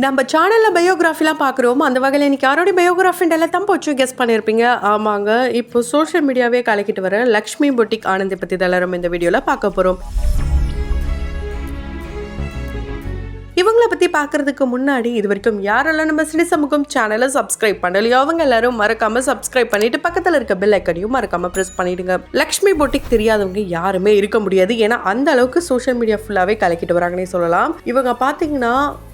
நம்ம சேனலில் பயோகிராஃபிலாம் பார்க்குறோம். அந்த வகையில் இன்றைக்கி யாரோடைய பயோகிராஃபின்றெல்லாம் தான் போச்சு கெஸ் பண்ணியிருப்பீங்க. ஆமாங்க, இப்போ சோஷியல் மீடியாவே கலக்கிட்டு வர லக்ஷ்மி பொட்டிக் ஆனந்தி பற்றி தான் எல்லாரும் இந்த வீடியோவில் பார்க்க போகிறோம். இவங்களை பற்றி பார்க்குறதுக்கு முன்னாடி இது வரைக்கும் யாரெல்லாம் நம்ம சினி சமூகம் சேனலை சப்ஸ்கிரைப் பண்ணலையோ அவங்க எல்லாரும் மறக்காமல் சப்ஸ்கிரைப் பண்ணிட்டு பக்கத்தில் இருக்க பெல் ஐக்கனையும் மறக்காமல் ப்ரெஸ் பண்ணிடுங்க. லக்ஷ்மி பொட்டிக் தெரியாதவங்க யாருமே இருக்க முடியாது. ஏன்னா அந்த அளவுக்கு சோஷியல் மீடியா ஃபுல்லாகவே கலக்கிட்டு வராங்கன்னே சொல்லலாம். இவங்க பார்த்தீங்கன்னா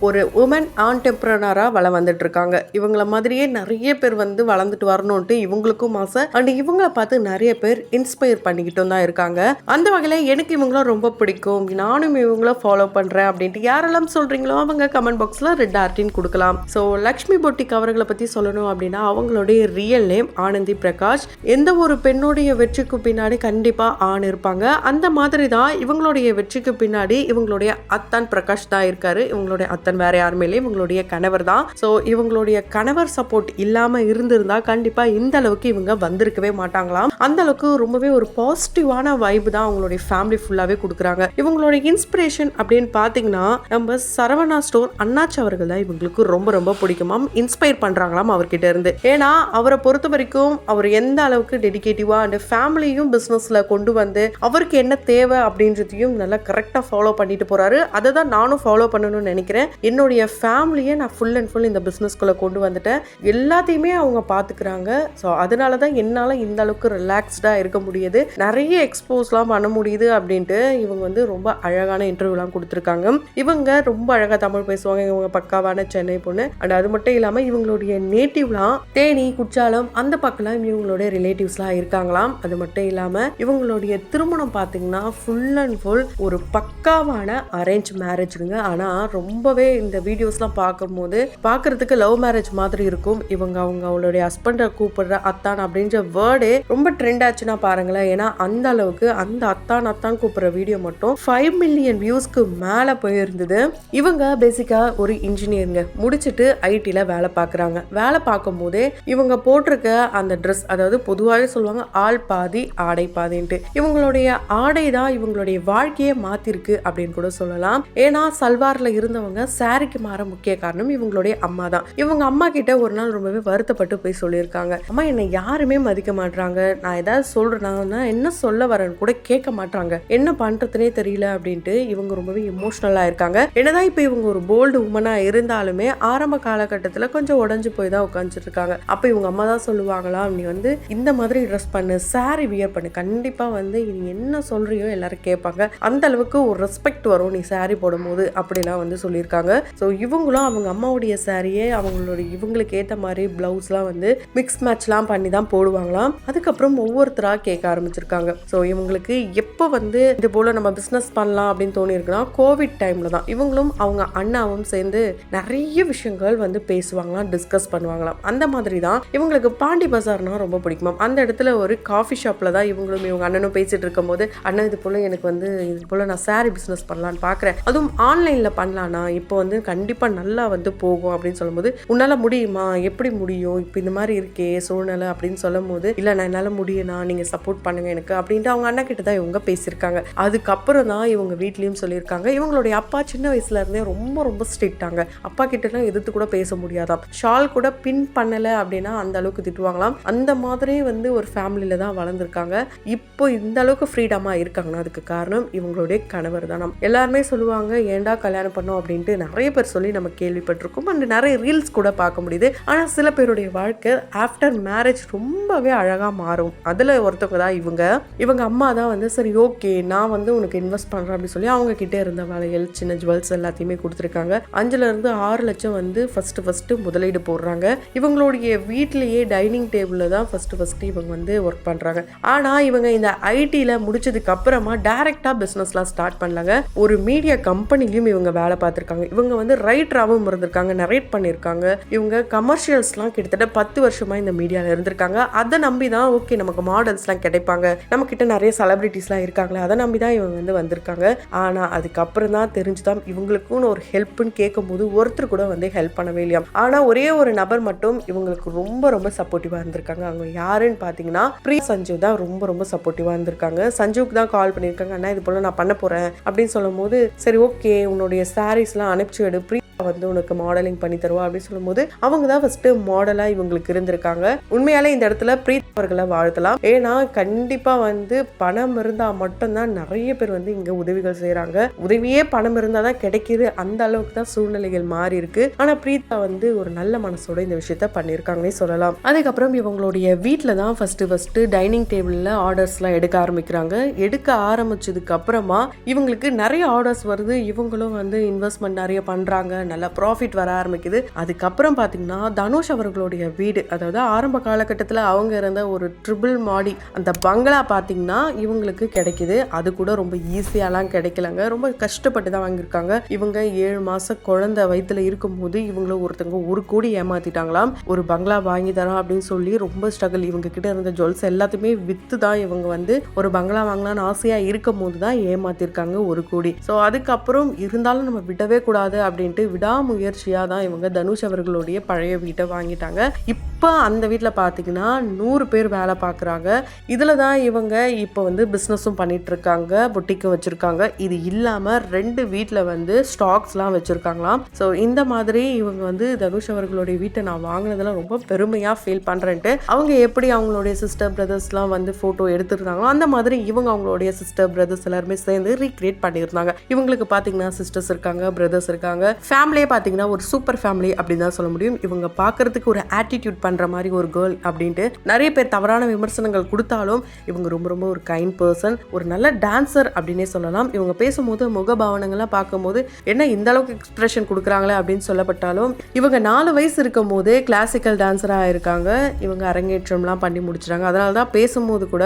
ஒரு உமன் ஆண்டர்பிரனராக வளம் வந்துட்டு இருக்காங்க. இவங்கள மாதிரியே நிறைய பேர் வந்து வளர்ந்துட்டு வரணும்ட்டு இவங்களுக்கும் ஆசை. அண்ட் இவங்கள பார்த்து நிறைய பேர் இன்ஸ்பயர் பண்ணிக்கிட்டும் தான் இருக்காங்க. அந்த வகையில் எனக்கு இவங்களும் ரொம்ப பிடிக்கும், நானும் இவங்கள ஃபாலோ பண்ணுறேன் அப்படின்ட்டு யாரெல்லாம் சொல்கிறீங்களோ அவங்க கமெண்ட் பாக்ஸில் ரெட் ஆர்டின் கொடுக்கலாம். ஸோ லக்ஷ்மி பொட்டிக் அவர்களை பற்றி சொல்லணும் அப்படின்னா அவங்களுடைய ரியல் நேம் ஆனந்தி பிரகாஷ். எந்த ஒரு பெண்ணுடைய வெற்றிக்கு பின்னாடி கண்டிப்பாக ஆண் இருப்பாங்க. அந்த மாதிரி தான் இவங்களுடைய வெற்றிக்கு பின்னாடி இவங்களுடைய அத்தான் பிரகாஷ் தான் இருக்காரு. இவங்களுடைய அத்தன் வேற யாருமே இல்லை, இவங்களுடைய கணவர் தான். ஸோ இவங்களுடைய கணவர் சப்போர்ட் இல்லாமல் இருந்திருந்தா கண்டிப்பாக இந்த அளவுக்கு இவங்க வந்திருக்கவே மாட்டாங்களாம். அந்த அளவுக்கு ரொம்பவே ஒரு பாசிட்டிவான வைப் தான் அவங்களுடைய ஃபேமிலி ஃபுல்லாகவே கொடுக்குறாங்க. இவங்களுடைய இன்ஸ்பிரேஷன் அப்படின்னு பார்த்தீங்கன்னா நம்ம சரவணா ஸ்டோர் அண்ணாச்சி அவர்கள் தான் இவங்களுக்கு ரொம்ப ரொம்ப பிடிக்குமாம். இன்ஸ்பயர் பண்றாங்களாம் அவர்கிட்ட இருந்து. ஏன்னா அவரை பொறுத்த வரைக்கும் அவர் எந்த அளவுக்கு டெடிகேட்டிவா அந்த ஃபேமிலியும் பிசினஸ்ல கொண்டு வந்து அவருக்கு என்ன தேவை அப்படின்றதையும் நல்லா கரெக்டா ஃபாலோ பண்ணிட்டு போறாரு. அதை தான் நானும் ஃபாலோ பண்ணணும்னு நினைக்கிறேன். என்னுடைய ஃபேமிலியை நான் ஃபுல் அண்ட் ஃபுல் இந்த பிசினஸ்குள்ள கொண்டு வந்துட்டேன். எல்லாத்தையுமே அவங்க பாத்துக்கிறாங்க. ஸோ அதனால தான் என்னால இந்த அளவுக்கு ரிலாக்ஸ்டா இருக்க முடியுது, நிறைய எக்ஸ்போஸ்லாம் பண்ண முடியுது அப்படின்ட்டு இவங்க வந்து ரொம்ப அழகான இன்டர்வியூலாம் கொடுத்துருக்காங்க. இவங்க ரொம்ப அழகா தமிழ் பேசுவாங்க. இவங்க பக்காவான சென்னை பொண்ணு. அண்ட் அது மட்டும் இல்லாம இவங்களுடைய நேட்டிவ்லாம் தேனி, குற்றாலம் அந்த பக்கம்லாம் இவங்களுடைய ரிலேட்டிவ்ஸ்லாம் இருக்காங்களாம். அது மட்டும் இல்லாம இவங்களுடைய திருமணம் பார்த்தீங்கன்னா ஃபுல் அண்ட் ஃபுல் ஒரு பக்காவான அரேஞ்ச் மேரேஜுங்க. ஆனா ரொம்பவே இந்த வீடியோஸ்லாம் பார்க்கும்போது பார்க்கறதுக்கு லவ் மேரேஜ் மாதிரி இருக்கும். இவங்க அவங்களுடைய ஹஸ்பண்டை கூப்பிடுற அத்தான் அப்படின்ற வேர்டே ரொம்ப ட்ரெண்ட் ஆச்சுன்னா பாருங்களேன். ஏன்னா அந்த அளவுக்கு அந்த அத்தான் அத்தான் கூப்பிடுற வீடியோ மட்டும் 5 மில்லியன் வியூஸ்க்கு மேல போயிருந்தது. இவங்க பேசிக்கா ஒரு இன்ஜினியருங்க, முடிச்சுட்டு ஐடில வேலை பார்க்குறாங்க. வேலை பார்க்கும் போதே இவங்க போட்டிருக்க அந்த ட்ரெஸ், அதாவது பொதுவாகவே சொல்லுவாங்க ஆள் பாதி ஆடை பாதின்ட்டு, இவங்களுடைய ஆடை தான் இவங்களுடைய வாழ்க்கையே மாத்திருக்கு அப்படின்னு கூட சொல்லலாம். ஏன்னா சல்வார்ல இருந்தவங்க சாரிக்கு மாற முக்கிய காரணம் இவங்களுடைய அம்மா தான். இவங்க அம்மா கிட்ட ஒரு நாள் ரொம்பவே வருத்தப்பட்டு போய் சொல்லியிருக்காங்க, அம்மா என்னை யாருமே மதிக்க மாட்டாங்க, நான் ஏதாவது சொல்றேன்னா என்ன சொல்ல வரேன்னு கூட கேட்க மாட்டாங்க, என்ன பண்றதுனே தெரியல அப்படின்ட்டு இவங்க ரொம்பவே இமோஷனலா இருக்காங்க. என்னதான் இப்ப இவங்க ஒரு போல்டு உமனா இருந்தாலுமே ஆரம்ப காலகட்டத்தில் கொஞ்சம் உடஞ்சு போய் தான் உட்காந்துட்டு இருக்காங்க. அப்போ இவங்க அம்மா தான் சொல்லுவாங்களாம், நீ வந்து இந்த மாதிரி ட்ரெஸ் பண்ணு, சாரி வியர் பண்ணு, கண்டிப்பா வந்து நீ என்ன சொல்றியோ எல்லாரும் கேட்பாங்க, அந்த அளவுக்கு ஒரு ரெஸ்பெக்ட் வரும் நீ சாரி போடும்போது அப்படிலாம் வந்து சொல்லியிருக்காங்க. ஸோ இவங்களும் அவங்க அம்மாவுடைய சாரியே அவங்களுடைய இவங்களுக்கு ஏற்ற மாதிரி பிளவுஸ்லாம் வந்து மிக்ஸ் மேட்ச்லாம் பண்ணி தான் போடுவாங்களாம். அதுக்கப்புறம் ஒவ்வொருத்தராக கேட்க ஆரம்பிச்சிருக்காங்க. ஸோ இவங்களுக்கு எப்போ வந்து இது போல நம்ம பிஸ்னஸ் பண்ணலாம் அப்படின்னு தோணி இருக்குன்னா கோவிட் டைம்ல தான் இவங்களும் அவங்க அண்ணாவும் சேர்ந்து நிறைய விஷயங்கள் வந்து பேசுவாங்களாம், டிஸ்கஸ் பண்ணுவாங்களாம். அந்த மாதிரி தான் இவங்களுக்கு பாண்டி பஜார்னா ரொம்ப பிடிக்குமாம். அந்த இடத்துல ஒரு காஃபி ஷாப்ல தான் இவங்களும் இவங்க அண்ணனும் பேசிட்டு இருக்கும் போது, அண்ணன் இது போல எனக்கு வந்து இது போல நான் சாரி பிசினஸ் பண்ணலான்னு பாக்குறேன், அதுவும் ஆன்லைன்ல பண்ணலாம்னா இப்போ வந்து கண்டிப்பா நல்லா வந்து போகும் அப்படின்னு சொல்லும்போது, உன்னால முடியுமா, எப்படி முடியும், இப்போ இந்த மாதிரி இருக்கே சூழ்நிலை அப்படின்னு சொல்லும் போது, இல்ல நான் என்னால முடியும்னா நீங்க சப்போர்ட் பண்ணுங்க எனக்கு அப்படின்ட்டு அவங்க அண்ணா கிட்ட தான் இவங்க பேசியிருக்காங்க. அதுக்கப்புறம் தான் இவங்க வீட்லயும் சொல்லியிருக்காங்க. இவங்களுடைய அப்பா சின்ன வயசுல இருந்தே ரொம்ப ரொம்ப ஸ்ட்ரிக்டாங்க. அப்பா கிட்டலாம் எதிர்த்து கூட பேச முடியாதாம். ஷால் கூட பின் பண்ணல அப்படின்னா அந்த அளவுக்கு திட்டுவாங்களாம். அந்த மாதிரி வந்து ஒரு ஃபேமிலியில தான் வளர்ந்துருக்காங்க. இப்போ இந்த அளவுக்கு ஃப்ரீடமா இருக்காங்கன்னா அதுக்கு காரணம் இவங்களுடைய கணவர் தான். எல்லாருமே சொல்லுவாங்க ஏன்டா கல்யாணம் பண்ணோம் அப்படின்ட்டு நிறைய பேர் சொல்லி நம்ம கேள்விப்பட்டிருக்கோம். அண்ட் நிறைய ரீல்ஸ் கூட பார்க்க முடியுது. ஆனா சில பேருடைய வாழ்க்கை ஆஃப்டர் மேரேஜ் ரொம்பவே அழகா மாறும். அதுல ஒருத்தவங்க தான் இவங்க அம்மா தான் வந்து சரி ஓகே நான் வந்து உனக்கு இன்வெஸ்ட் பண்றேன் அப்படின்னு சொல்லி அவங்க கிட்டே இருந்த வளையல் சின்ன ஜுவல்ஸ் எல்லாத்தையுமே கொடுத்துருக்காங்க. 5 to 6 லட்சம் வந்து ஃபர்ஸ்ட் முதலீடு போடுறாங்க. இவங்களுடைய வீட்லயே டைனிங் டேபிள்ல தான் ஃபர்ஸ்ட் இவங்க வந்து ஒர்க் பண்றாங்க. ஆனா இவங்க இந்த ஐடில முடிச்சதுக்கு அப்புறமா டைரக்டா பிசினஸ்லாம் ஸ்டார்ட் பண்ணலாங்க. ஒரு மீடியா கம்பெனிலையும் இவங்க வேலை பார்த்திருக்காங்க. இவங்க வந்து ரைட்டராகவும் இருந்திருக்காங்க, நரேட் பண்ணியிருக்காங்க. இவங்க கமர்ஷியல்ஸ்லாம் கிட்டத்தட்ட 10 வருஷமா இந்த மீடியால இருந்திருக்காங்க. அதை நம்பி தான் ஓகே நமக்கு மாடல்ஸ்லாம் கிடைப்பாங்க, நம்ம கிட்ட நிறைய செலிபிரிட்டிஸ்லாம் இருக்காங்களே, அதை நம்பி தான் இவங்க வந்து வந்திருக்காங்க. ஆனா அதுக்கப்புறம் தான் தெரிஞ்சுதான் இவங்களுக்குன்னு ஒரு ஹெல்ப்னு கேட்கும்போது ஒருத்தர் கூட வந்து ஹெல்ப் பண்ணவே இல்லையா. ஆனா ஒரே ஒரு நபர் மட்டும் இவங்களுக்கு ரொம்ப ரொம்ப சப்போர்ட்டிவா இருந்திருக்காங்க. அவங்க யாருன்னு பாத்தீங்கன்னா பிரியா சஞ்சு தான் ரொம்ப சப்போர்ட்டிவா இருந்திருக்காங்க. சஞ்சுக்கு தான் கால் பண்ணியிருக்காங்க, அண்ணா இது போல நான் பண்ண போறேன் அப்படின்னு சொல்லும் போது, சரி ஓகே உன்னுடைய சாரீஸ்லாம் அனுப்பிச்சு எடு, வந்து உனக்கு மாடலிங் பண்ணி தருவா அப்படின்னு சொல்லும்போது அவங்க தான் ஃபர்ஸ்ட் மாடலா இவங்களுக்கு இருந்திருக்காங்க. உண்மையாலே இந்த இடத்துல பிரீத் அவர்களை வாழ்த்தலாம். ஏன்னா கண்டிப்பா வந்து பணம் இருந்தா மட்டும்தான் நிறைய பேர் வந்து இங்க உதவிகள் செய்யறாங்க. உதவியே பணம் இருந்தாதான் கிடைக்குது, அந்த அளவுக்கு தான் சூழ்நிலைகள் மாறி இருக்கு. ஆனா பிரீத்தா வந்து ஒரு நல்ல மனசோட இந்த விஷயத்த பண்ணிருக்காங்கன்னே சொல்லலாம். அதுக்கப்புறம் இவங்களுடைய வீட்டுல தான் ஃபர்ஸ்ட் டைனிங் டேபிள்ல ஆர்டர்ஸ் எல்லாம் எடுக்க ஆரம்பிக்கிறாங்க. எடுக்க ஆரம்பிச்சதுக்கு அப்புறமா இவங்களுக்கு நிறைய ஆர்டர்ஸ் வருது. இவங்களும் வந்து இன்வெஸ்ட்மெண்ட் நிறைய பண்றாங்க, நல்ல ப்ராஃபிட் வர ஆரம்பிக்குது. அதுக்கப்புறம் பார்த்தீங்கன்னா தனுஷ் அவர்களுடைய வீடு, அதாவது ஆரம்ப காலகட்டத்தில் அவங்க இருந்த ஒரு ட்ரிபிள் மாடி அந்த பங்களா பார்த்தீங்கன்னா இவங்களுக்கு கிடைக்குது. அது கூட ரொம்ப ஈஸியாலாம் கிடைக்கலங்க, ரொம்ப கஷ்டப்பட்டு தான் வாங்கியிருக்காங்க. இவங்க 7 மாசம் குழந்தை வயிற்றுல இருக்கும்போது இவங்கள ஒருத்தவங்க 1 கோடி ஏமாத்திட்டாங்களாம். ஒரு பங்களா வாங்கி தரோம் அப்படின்னு சொல்லி ரொம்ப ஸ்ட்ரகிள். இவங்க கிட்ட இருந்த ஜுவல்ஸ் எல்லாத்தையுமே வித்து தான் இவங்க வந்து ஒரு பங்களா வாங்கலாம்னு ஆசையா இருக்கும் போது தான் ஏமாத்திருக்காங்க 1 கோடி. ஸோ அதுக்கப்புறம் இருந்தாலும் நம்ம விடவே கூடாது அப்படின்ட்டு விடாமுயற்சியாக தான் இவங்க தனுஷ் அவர்களுடைய பழைய வீட்டை வாங்கிட்டாங்க. இப்போ அந்த வீட்டில் பார்த்தீங்கன்னா 100 பேர் வேலை பார்க்குறாங்க. இதில் தான் இவங்க இப்போ வந்து பிஸ்னஸும் பண்ணிட்டு இருக்காங்க, பொட்டிக்கும் வச்சுருக்காங்க. இது இல்லாமல் 2 வீட்டில் வந்து ஸ்டாக்ஸ்லாம் வச்சுருக்காங்களாம். ஸோ இந்த மாதிரி இவங்க வந்து தனுஷ் அவர்களுடைய வீட்டை நான் வாங்கினதெல்லாம் ரொம்ப பெருமையாக ஃபீல் பண்ணுறேன்ட்டு அவங்க எப்படி அவங்களுடைய சிஸ்டர் பிரதர்ஸ்லாம் வந்து ஃபோட்டோ எடுத்துருந்தாங்களோ அந்த மாதிரி இவங்க அவங்களுடைய சிஸ்டர் பிரதர்ஸ் எல்லாருமே சேர்ந்து ரீக்ரியேட் பண்ணியிருந்தாங்க. இவங்களுக்கு பார்த்தீங்கன்னா சிஸ்டர்ஸ் இருக்காங்க, பிரதர்ஸ் இருக்காங்க. ஃபேமிலியே பார்த்தீங்கன்னா ஒரு சூப்பர் ஃபேமிலி அப்படின்னு தான் சொல்ல முடியும். இவங்க பார்க்கறதுக்கு ஒரு ஆட்டிடியூட் பண்ணுற மாதிரி ஒரு கேர்ள் அப்படின்ட்டு நிறைய பேர் தவறான விமர்சனங்கள் கொடுத்தாலும் இவங்க ரொம்ப ரொம்ப ஒரு கைண்ட் பர்சன், ஒரு நல்ல டான்சர் அப்படின்னே சொல்லலாம். இவங்க பேசும்போது முகபாவனங்கள்லாம் பார்க்கும்போது என்ன இந்த அளவுக்கு எக்ஸ்பிரஷன் கொடுக்குறாங்களே அப்படின்னு சொல்லப்பட்டாலும் இவங்க 4 வயசு இருக்கும் போதே கிளாசிக்கல் டான்ஸராக இருக்காங்க. இவங்க அரங்கேற்றம்லாம் பண்ணி முடிச்சிட்டாங்க. அதனால தான் பேசும்போது கூட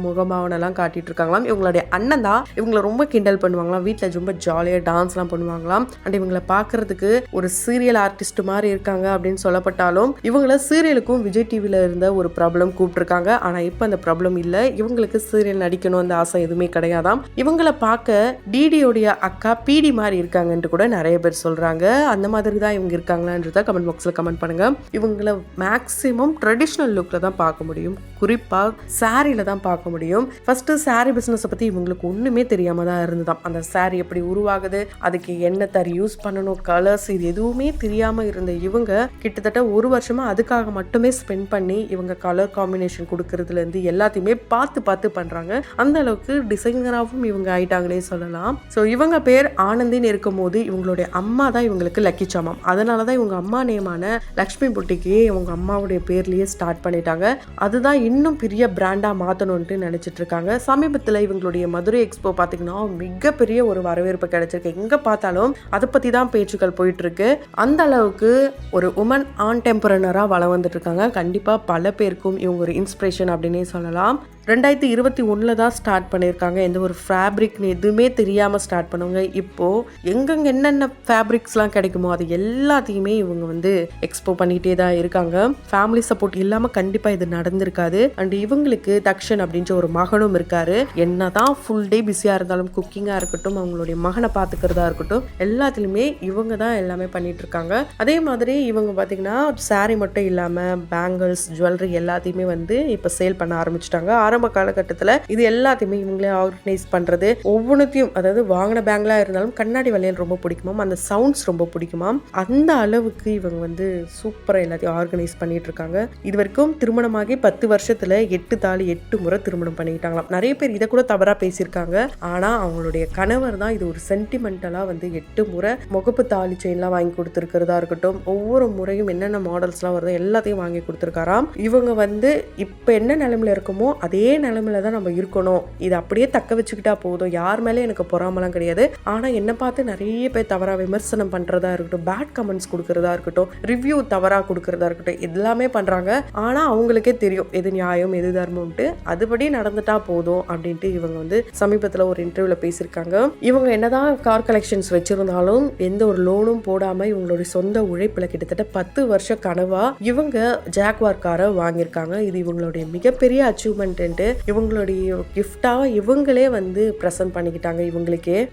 முகபாவனெல்லாம் காட்டிட்டு இருக்காங்களாம். இவங்களுடைய அண்ணன் தான் இவங்களை ரொம்ப கிண்டல் பண்ணுவாங்களாம். வீட்டில் ரொம்ப ஜாலியாக டான்ஸ்லாம் பண்ணுவாங்களாம். அண்ட் இவங்களை பார்க்கறதுக்கு ஒரு சீரியல் ஆர்டிஸ்ட் மாதிரி இருக்காங்க அப்படின்னு சொல்லப்பட்டாலும் இவங்கள சீரியலுக்கும் விஜய் டிவியில் இருந்த ஒரு ப்ராப்ளம் கூப்பிட்டுருக்காங்க. ஆனால் இப்போ அந்த ப்ராப்ளம் இல்லை. இவங்களுக்கு சீரியல் நடிக்கணும் அந்த ஆசை எதுவுமே கிடையாதாம். இவங்களை பார்க்க டிடியோடைய அக்கா பிடி மாதிரி இருக்காங்கன்ட்டு கூட நிறைய பேர் சொல்கிறாங்க. அந்த மாதிரி தான் இவங்க இருக்காங்களான்றத கமெண்ட் பாக்ஸில் கமெண்ட் பண்ணுங்க. இவங்களை மேக்ஸிமம் ட்ரெடிஷ்னல் லுக்கில் தான் பார்க்க முடியும், குறிப்பாக சாரியில் தான் பார்க்க முடியும். ஃபர்ஸ்ட் சாரி பிஸ்னஸை பற்றி இவங்களுக்கு ஒன்றுமே தெரியாமல் தான் இருந்ததாம். அந்த சாரி எப்படி உருவாகுது, அதுக்கு என்ன தறி யூஸ் பண்ணணும், கலர்ஸ், இது எதுவுமே தெரியாமல் இருந்த இவங்க கிட்டத்தட்ட 1 வருஷமாக அதுக்காக மட்டுமே ஸ்பெண்ட் பண்ணி இவங்க கலர் காம்பினேஷன் கொடுக்கறதுலேருந்து எல்லாத்தையுமே பார்த்து பண்ணுறாங்க. அந்த அளவுக்கு டிசைனராகவும் இவங்க ஆயிட்டாங்கன்னே சொல்லலாம். ஸோ இவங்க பேர் ஆனந்தின்னு இருக்கும் போது இவங்களுடைய அம்மா தான் இவங்களுக்கு லக்கி சாமாம். அதனால தான் இவங்க அம்மா நேமான லக்ஷ்மி பொட்டிக்கே இவங்க அம்மாவுடைய பேர்லேயே ஸ்டார்ட் பண்ணிட்டாங்க. அதுதான் இன்னும் பெரிய பிராண்டாக மாற்றணும்ட்டு நினச்சிட்டு இருக்காங்க. சமீபத்தில் இவங்களுடைய மதுரை எக்ஸ்போ பார்த்தீங்கன்னா மிகப்பெரிய ஒரு வரவேற்பு கிடைச்சிருக்கு. எங்கே பார்த்தாலும் அதை பற்றி தான் பேச்சுக்கள் போயிட்டு இருக்கு. அந்த அளவுக்கு ஒரு உமன் ஆண்டெம்பரனராக வளம் வந்துட்டு இருக்காங்க. கண்டிப்பாக பல பேருக்கும் இவங்க ஒரு இன்ஸ்பிரேஷன் அப்படின்னே சொல்லலாம். 2021 தான் ஸ்டார்ட் பண்ணியிருக்காங்க. எந்த ஒரு ஃபேப்ரிக்னு எதுவுமே தெரியாமல் ஸ்டார்ட் பண்ணுவாங்க. இப்போது எங்கெங்கே என்னென்ன ஃபேப்ரிக்ஸ்லாம் கிடைக்குமோ அது எல்லாத்தையுமே இவங்க வந்து எக்ஸ்போ பண்ணிகிட்டே தான் இருக்காங்க. ஃபேமிலி சப்போர்ட் இல்லாமல் கண்டிப்பாக இது நடந்திருக்காது. அண்ட் இவங்களுக்கு தக்ஷன் அப்படின்ற ஒரு மகனும் இருக்காரு. என்ன தான் ஃபுல் டே பிஸியாக இருந்தாலும் குக்கிங்காக இருக்கட்டும், அவங்களுடைய மகனை பார்த்துக்கிறதா இருக்கட்டும், எல்லாத்துலேயுமே இவங்க தான் எல்லாமே பண்ணிட்டு இருக்காங்க. அதே மாதிரி இவங்க பார்த்தீங்கன்னா சாரி மட்டும் இல்லாமல் பேங்கிள்ஸ், ஜுவல்லரி எல்லாத்தையுமே வந்து இப்போ சேல் பண்ண ஆரம்பிச்சிட்டாங்க. ஆரம்ப காலகட்டத்தில் இது எல்லாத்தையுமே இவங்களே ஆர்கனைஸ் பண்றது, ஒவ்வொன்றுத்தையும், அதாவது வாங்கின பேங்க்லாம் இருந்தாலும் கண்ணாடி வளையல் ரொம்ப பிடிக்குமாம், அந்த சவுண்ட்ஸ் ரொம்ப பிடிக்குமாம். அந்த அளவுக்கு இவங்க வந்து சூப்பரா எல்லாத்தையும் ஆர்கனைஸ் பண்ணிட்டு இருக்காங்க. இது வரைக்கும் திருமணமாகி 10 வருஷத்துல 8 தாலி 8 முறை திருமணம் பண்ணிக்கிட்டாங்களாம். நிறைய பேர் இதை கூட தவறா பேசியிருக்காங்க. ஆனா அவங்களுடைய கணவர் தான் இது ஒரு சென்டிமெண்டலா வந்து 8 முறை முகப்பு தாலி செயின்லாம் வாங்கி கொடுத்துருக்கிறதா இருக்கட்டும், ஒவ்வொரு முறையும் என்னென்ன மாடல்ஸ்லாம் வருதோ எல்லாத்தையும் வாங்கி கொடுத்துருக்காராம். இவங்க வந்து இப்ப என்ன நிலைமையில இருக்குமோ அதே நிலைமையில தான் நம்ம இருக்கணும், இதை அப்படியே தக்க வச்சுக்கிட்டா போதும், யார் மேலே எனக்கு பொறாமலாம் கிடையாது. ஆனா என்ன பார்த்து நிறைய பேர் தவறா விமர்சனம் பண்றதா இருக்கட்டும், பேட் கமெண்ட்ஸ் கொடுக்கறதா இருக்கட்டும், ரிவ்யூ தவறா கொடுக்கறதா இருக்கட்டும், எல்லாமே பண்றாங்க. ஆனா அவங்களுக்கே தெரியும் எது நியாயம் எது தர்மம்ட்டு, அதுபடி நடந்துட்டா போதும் அப்படின்ட்டு இவங்க வந்து சமீபத்தில் ஒரு இன்டர்வியூல பேசியிருக்காங்க. இவங்க என்னதான் கார் கலெக்ஷன்ஸ் வச்சிருந்தாலும் எந்த ஒரு லோனும் போடாம இவங்களுடைய சொந்த உழைப்புல கிட்டத்தட்ட 10 வருஷ கனவா இவங்க ஜாக்வார் காரை வாங்கியிருக்காங்க. இது இவங்களுடைய மிகப்பெரிய அச்சீவ்மெண்ட் அப்படின்ட்டு இவங்களுடைய கிஃப்டாக இவங்களே வந்து ப்ரெசென்ட் பண்ணிக்கிட்டாங்க.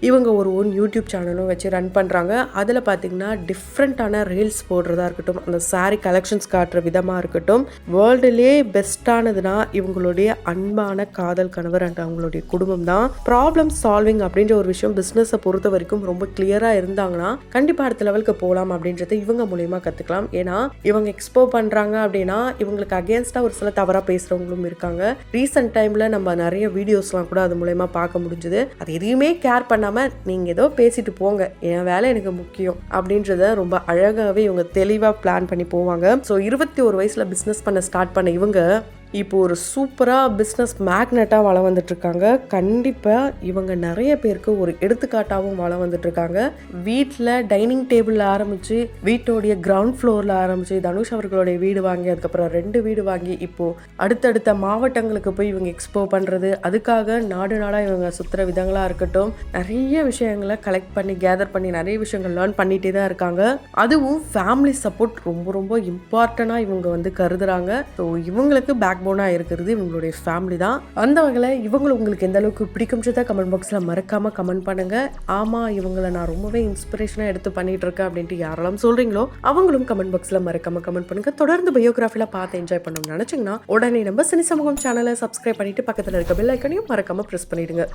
இவங்க ஒரு ஓன் யூடியூப் சேனலும் வச்சு ரன் பண்ணுறாங்க. அதில் பார்த்தீங்கன்னா டிஃப்ரெண்ட்டான ரீல்ஸ் போடுறதா இருக்கட்டும், அந்த சாரீ கலெக்ஷன்ஸ் காட்டுற விதமாக இருக்கட்டும், வேர்ல்டுலேயே பெஸ்ட்டானதுன்னா இவங்களுடைய அன்பான காதல் கணவர் அண்ட் அவங்களுடைய குடும்பம் தான். ப்ராப்ளம் சால்விங் அப்படின்ற ஒரு விஷயம் பிஸ்னஸை பொறுத்த வரைக்கும் ரொம்ப கிளியராக இருந்தாங்கன்னா கண்டிப்பாக அடுத்த லெவலுக்கு போகலாம் அப்படின்றத இவங்க மூலயமா கற்றுக்கலாம். ஏன்னா இவங்க எக்ஸ்போ பண்ணுறாங்க அப்படின்னா இவங்களுக்கு அகேன்ஸ்டாக ஒரு சில தவறாக பேசுகிறவங்களும் இருக்காங்க. ரீசெண்ட் டைமில் நம்ம நிறைய வீடியோஸ்லாம் கூட அது மூலயமா பார்க்க முடிஞ்சுது. அது எதையுமே கேர் பண்ணாமல் நீங்கள் ஏதோ பேசிட்டு போங்க, என் வேலை எனக்கு முக்கியம் அப்படின்றத ரொம்ப அழகாகவே இவங்க தெளிவாக பிளான் பண்ணி போவாங்க. ஸோ 21 வயசில் பிஸ்னஸ் பண்ண ஸ்டார்ட் பண்ண இவங்க இப்போ ஒரு சூப்பராக பிஸ்னஸ் மேக்னெட்டாக வளம் வந்துட்டுருக்காங்க. கண்டிப்பாக இவங்க நிறைய பேருக்கு ஒரு எடுத்துக்காட்டாகவும் வளம் வந்துட்டுருக்காங்க. வீட்டில் டைனிங் டேபிளில் ஆரம்பித்து வீட்டோடைய கிரவுண்ட் ஃப்ளோரில் ஆரம்பித்து தனுஷ் அவர்களுடைய வீடு வாங்கி அதுக்கப்புறம் 2 வீடு வாங்கி இப்போது அடுத்தடுத்த மாவட்டங்களுக்கு போய் இவங்க எக்ஸ்போ பண்ணுறது, அதுக்காக நாடு நாடாக இவங்க சுற்றுற விதங்களாக இருக்கட்டும், நிறைய விஷயங்களை கலெக்ட் பண்ணி கேதர் பண்ணி நிறைய விஷயங்கள் லேர்ன் பண்ணிகிட்டே தான் இருக்காங்க. அதுவும் ஃபேமிலி சப்போர்ட் ரொம்ப ரொம்ப இம்பார்ட்டண்ட்டாக இவங்க வந்து கருதுகிறாங்க. ஸோ இவங்களுக்கு பேக் போனாக இருக்கிறது இவங்களுடைய ஃபேமிலி தான். அந்த வகையில் இவங்களை உங்களுக்கு எந்த அளவுக்கு பிடிக்கும்ன்றதை கமெண்ட் பாக்ஸில் மறக்காமல் கமெண்ட் பண்ணுங்கள். ஆமாம், இவங்களை நான் ரொம்பவே இன்ஸ்பிரேஷனாக எடுத்து பண்ணிட்டு இருக்கேன் அப்படின்ட்டு யாரெல்லாம் சொல்கிறீங்களோ அவங்களும் கமெண்ட் பாக்ஸில் மறக்காமல் கமெண்ட் பண்ணுங்கள். தொடர்ந்து பயோகிராஃபியில் பார்த்து என்ஜாய் பண்ணணும்னு நினச்சிங்கன்னா உடனே நம்ம சினி சமூகம் சேனலை சப்ஸ்கிரைப் பண்ணிட்டு பக்கத்தில் இருக்க பெல் ஐக்கனையும் மறக்காமல் ப்ரெஸ் பண்ணிடுங்க.